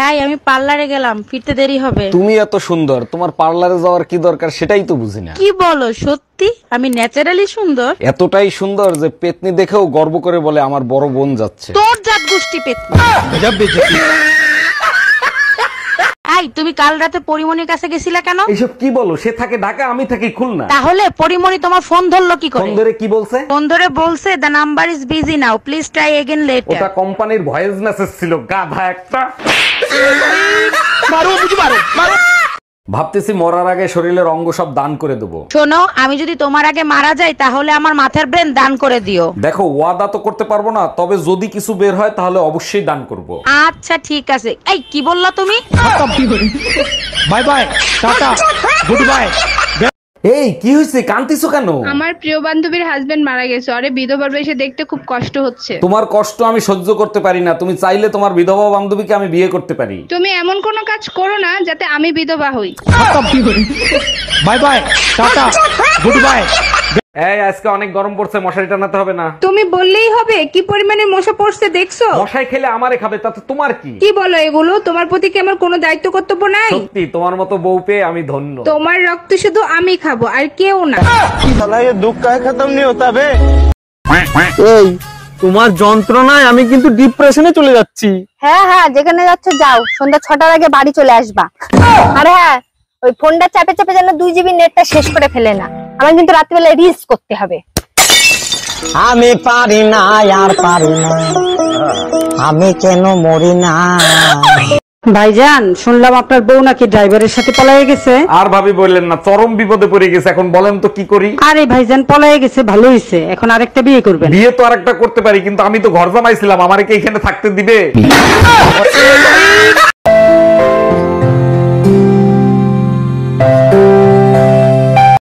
এই আমি পার্লারে গেলাম, ফিরতে দেরি হবে। তুমি এত সুন্দর, তোমার পার্লারে যাওয়ার কি দরকার সেটাই তো বুঝি না। কি বলো, সত্যি আমি ন্যাচারালি সুন্দর? এতটাই সুন্দর যে পেতনি দেখেও গর্ব করে বলে আমার বড় বোন যাচ্ছে। তোর জাত গোষ্ঠী পেতনি। এই তুমি কাল রাতে পরিমণির কাছে গেছিলা কেন? এইসব কি বলো, সে থাকে ঢাকা, আমি থাকি খুলনা। তাহলে পরিমণি তোমার ফোন ধরলো কি করে? ফোন ধরে কি বলছে? ফোন ধরে বলছে the number is busy now, please try again later. ওটা কোম্পানির ভয়েস মেসেজ ছিল, গাধা একটা। ভাবতেছি মরার আগে শরীরের অঙ্গ সব দান করে দেবো। শোনো, আমি যদি তোমার আগে মারা যাই তাহলে আমার মাথার ব্রেন দান করে দিও। দেখো, ওয়াদা তো করতে পারবো না, তবে যদি কিছু বের হয় তাহলে অবশ্যই দান করব। আচ্ছা ঠিক আছে। এই কি বললা তুমি? Bye bye, tata, good bye. এই কি হয়েছে, কান্তিছো কেন? আমার প্রিয় বান্ধবীর হাজবেন্ড মারা গেছে, আরে বিধবার বেশে দেখতে খুব কষ্ট হচ্ছে। তোমার কষ্ট আমি সহ্য করতে পারি না, তুমি চাইলে তোমার বিধবা বান্ধবীকে আমি বিয়ে করতে পারি। তুমি এমন কোনো কাজ করো না যাতে আমি বিধবা হই। Bye bye, tata, good bye. এই আজকে অনেক গরম পড়ছে, মশারি টানাতে হবে না? তুমি বললেই হবে, কি পরিমাণে মশা পড়ছে দেখছো? মশাই খেলে আমারে খাবে, তাতে তোমার কি? কি বলো এগুলো? তোমার প্রতি কি আমার কোনো দায়িত্ব কর্তব্য নাই? সত্যি তোমার মতো বউ পেয়ে আমি ধন্য। তোমার রক্ত শুধু আমি খাবো আর কেউ না। এই তোমার যন্ত্রণায় আমি কিন্তু ডিপ্রেশনে চলে যাচ্ছি। হ্যাঁ হ্যাঁ, যেখানে যাচ্ছ যাও, সন্ধ্যা 6টার আগে বাড়ি চলে আসবা। আর হ্যাঁ, ওই ফোনটা চাপে চাপে যেন 2 জিবি নেটটা শেষ করে ফেলে না, আমার কিন্তু রাত্রিবেলায় রিলস করতে হবে। আমি পারি না, আর পারি না, আমি কেন মরি না। ভাইজান, শুনলাম আপনার বউ নাকি ড্রাইভারের সাথে পলায়ে গেছে। আর ভাবি বললেন না, চরম বিপদে পড়ে গেছে, এখন বলেন তো কি করি? আরে ভাইজান, পলায়ে গেছে ভালো হয়েছে, এখন আরেকটা বিয়ে করবেন। বিয়ে তো আরেকটা করতে পারি, কিন্তু আমি তো ঘর জামাইছিলাম, আমারে কি এখানে থাকতে দিবে?